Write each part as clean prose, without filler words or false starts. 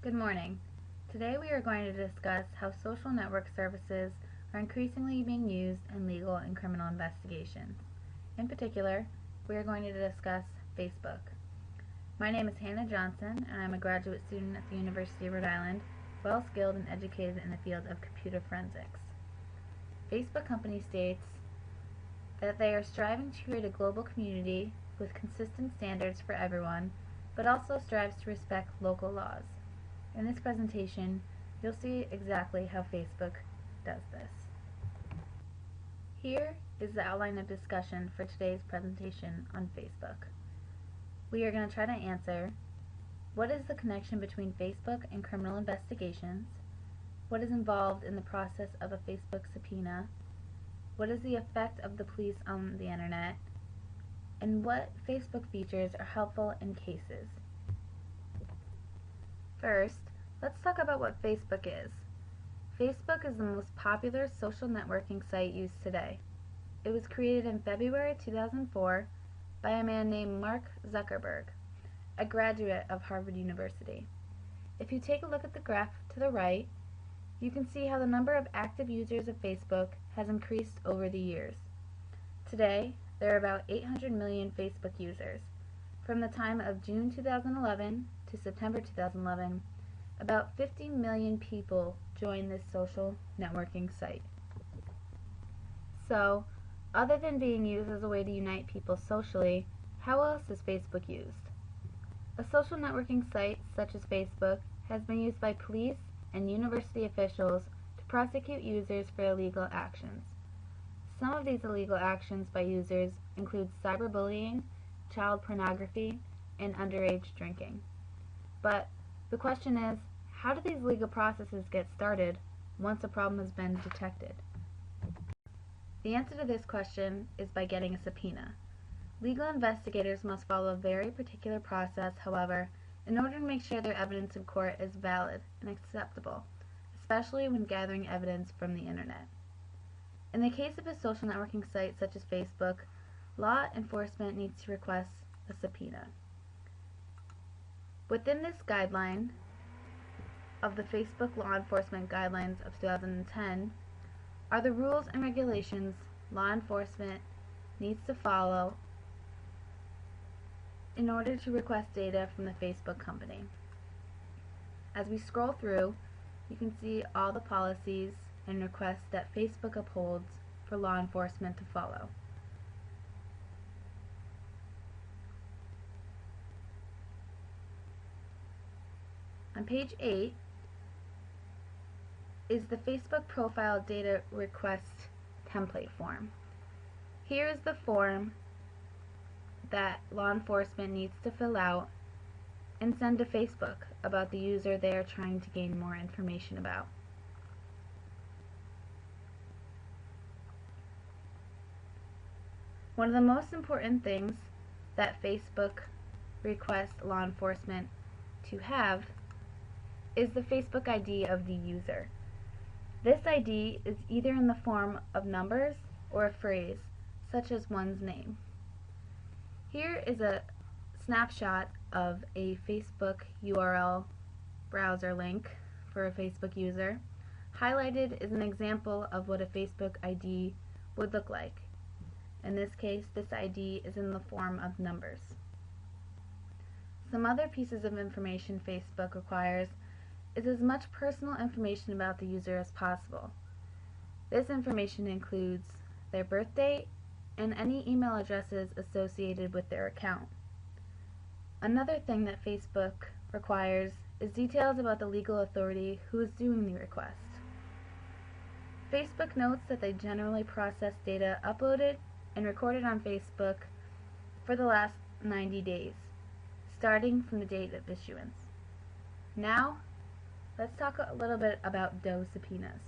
Good morning. Today we are going to discuss how social network services are increasingly being used in legal and criminal investigations. In particular, we are going to discuss Facebook. My name is Hannah Johnson, and I'm a graduate student at the University of Rhode Island, well skilled and educated in the field of computer forensics. Facebook company states that they are striving to create a global community with consistent standards for everyone, but also strives to respect local laws. In this presentation, you'll see exactly how Facebook does this. Here is the outline of discussion for today's presentation on Facebook. We are going to try to answer: what is the connection between Facebook and criminal investigations? What is involved in the process of a Facebook subpoena? What is the effect of the police on the internet? And what Facebook features are helpful in cases? First, let's talk about what Facebook is. Facebook is the most popular social networking site used today. It was created in February 2004 by a man named Mark Zuckerberg, a graduate of Harvard University. If you take a look at the graph to the right, you can see how the number of active users of Facebook has increased over the years. Today, there are about 800 million Facebook users. From the time of June 2011 to September 2011, about 50 million people joined this social networking site. So, other than being used as a way to unite people socially, how else is Facebook used? A social networking site such as Facebook has been used by police and university officials to prosecute users for illegal actions. Some of these illegal actions by users include cyberbullying, child pornography, and underage drinking. But the question is, how do these legal processes get started once a problem has been detected? The answer to this question is by getting a subpoena. Legal investigators must follow a very particular process, however, in order to make sure their evidence in court is valid and acceptable, especially when gathering evidence from the internet. In the case of a social networking site such as Facebook, law enforcement needs to request a subpoena. Within this guideline of the Facebook Law Enforcement Guidelines of 2010 are the rules and regulations law enforcement needs to follow in order to request data from the Facebook company. As we scroll through, you can see all the policies and requests that Facebook upholds for law enforcement to follow. On page 8 is the Facebook Profile Data Request template form. Here is the form that law enforcement needs to fill out and send to Facebook about the user they are trying to gain more information about. One of the most important things that Facebook requests law enforcement to have is the Facebook ID of the user. This ID is either in the form of numbers or a phrase, such as one's name. Here is a snapshot of a Facebook URL browser link for a Facebook user. Highlighted is an example of what a Facebook ID would look like. In this case, this ID is in the form of numbers. Some other pieces of information Facebook requires is as much personal information about the user as possible. This information includes their birth date and any email addresses associated with their account. Another thing that Facebook requires is details about the legal authority who is doing the request. Facebook notes that they generally process data uploaded and recorded on Facebook for the last 90 days, starting from the date of issuance. Now, let's talk a little bit about Doe subpoenas.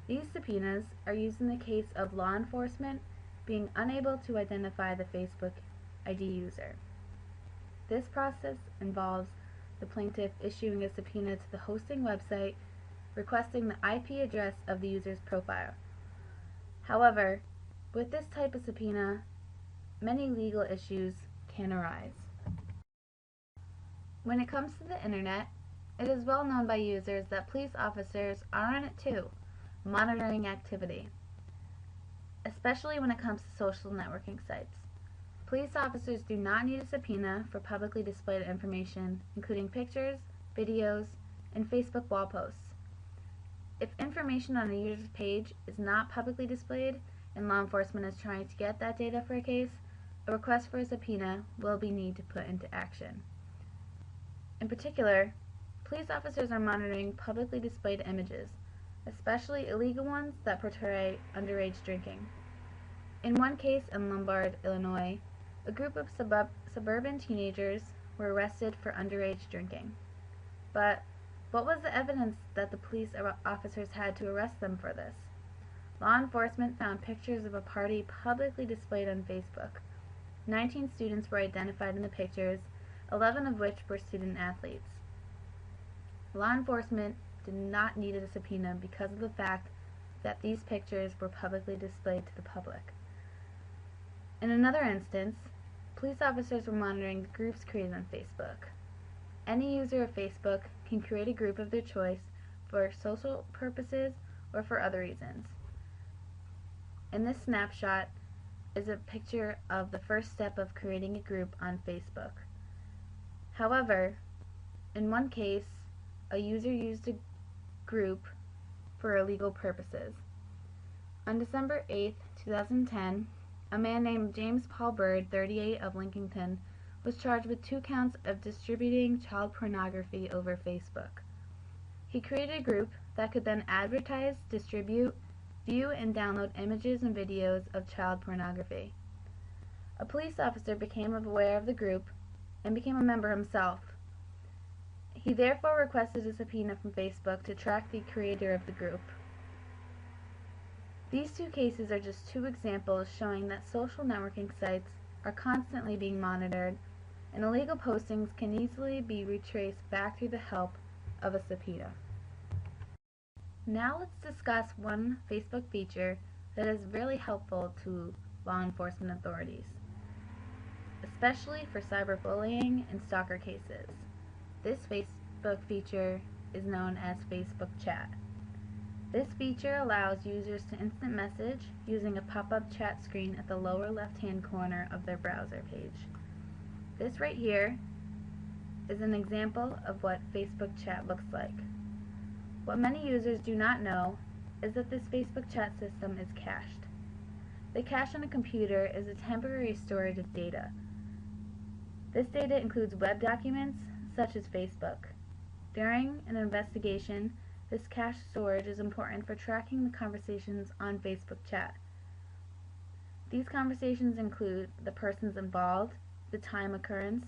These subpoenas are used in the case of law enforcement being unable to identify the Facebook ID user. This process involves the plaintiff issuing a subpoena to the hosting website requesting the IP address of the user's profile. However, with this type of subpoena, many legal issues can arise. When it comes to the internet It is well known by users that police officers are on it too, monitoring activity, especially when it comes to social networking sites. Police officers do not need a subpoena for publicly displayed information, including pictures, videos, and Facebook wall posts. If information on a user's page is not publicly displayed and law enforcement is trying to get that data for a case, a request for a subpoena will be needed to put into action. In particular, police officers are monitoring publicly displayed images, especially illegal ones that portray underage drinking. In one case in Lombard, Illinois, a group of suburban teenagers were arrested for underage drinking. But what was the evidence that the police officers had to arrest them for this? Law enforcement found pictures of a party publicly displayed on Facebook. 19 students were identified in the pictures, 11 of which were student athletes. Law enforcement did not need a subpoena because of the fact that these pictures were publicly displayed to the public. In another instance, police officers were monitoring the groups created on Facebook. Any user of Facebook can create a group of their choice for social purposes or for other reasons. In this snapshot is a picture of the first step of creating a group on Facebook. However, in one case, a user used a group for illegal purposes. On December 8, 2010, a man named James Paul Bird, 38, of Lincolnton, was charged with 2 counts of distributing child pornography over Facebook. He created a group that could then advertise, distribute, view, and download images and videos of child pornography. A police officer became aware of the group and became a member himself. He therefore requested a subpoena from Facebook to track the creator of the group. These 2 cases are just 2 examples showing that social networking sites are constantly being monitored, and illegal postings can easily be retraced back through the help of a subpoena. Now let's discuss one Facebook feature that is really helpful to law enforcement authorities, especially for cyberbullying and stalker cases. This Facebook feature is known as Facebook Chat. This feature allows users to instant message using a pop-up chat screen at the lower left-hand corner of their browser page. This right here is an example of what Facebook Chat looks like. What many users do not know is that this Facebook Chat system is cached. The cache on a computer is a temporary storage of data. This data includes web documents such as Facebook. During an investigation, this cache storage is important for tracking the conversations on Facebook Chat. These conversations include the persons involved, the time occurrence,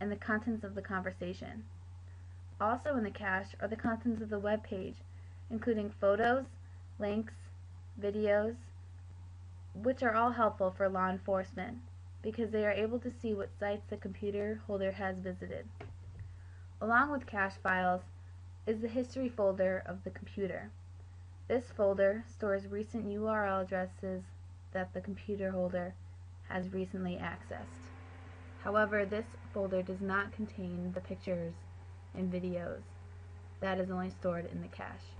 and the contents of the conversation. Also in the cache are the contents of the web page, including photos, links, videos, which are all helpful for law enforcement because they are able to see what sites the computer holder has visited. Along with cache files is the history folder of the computer. This folder stores recent URL addresses that the computer holder has recently accessed. However, this folder does not contain the pictures and videos. That is only stored in the cache.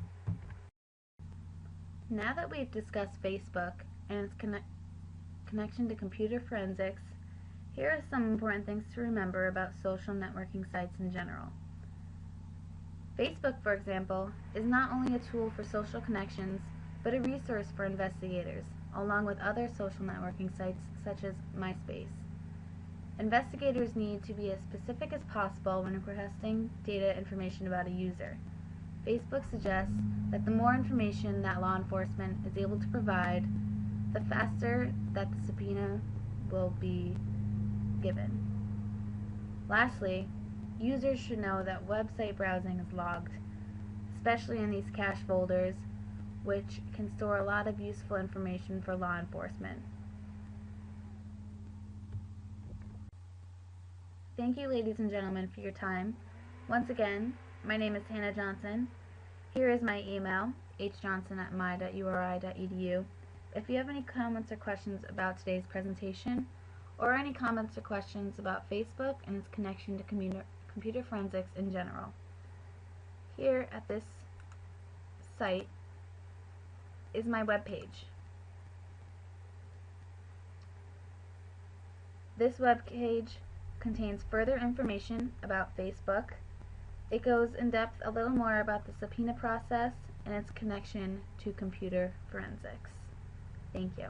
Now that we've discussed Facebook and its connection to computer forensics, here are some important things to remember about social networking sites in general. Facebook, for example, is not only a tool for social connections, but a resource for investigators, along with other social networking sites such as MySpace. Investigators need to be as specific as possible when requesting data information about a user. Facebook suggests that the more information that law enforcement is able to provide, the faster that the subpoena will be given. Lastly, users should know that website browsing is logged, especially in these cache folders, which can store a lot of useful information for law enforcement. Thank you, ladies and gentlemen, for your time. Once again, my name is Hannah Johnson. Here is my email, hjohnson@my.uri.edu. If you have any comments or questions about today's presentation, or any comments or questions about Facebook and its connection to computer forensics in general. here at this site is my web page. This web page contains further information about Facebook. It goes in depth a little more about the subpoena process and its connection to computer forensics. Thank you.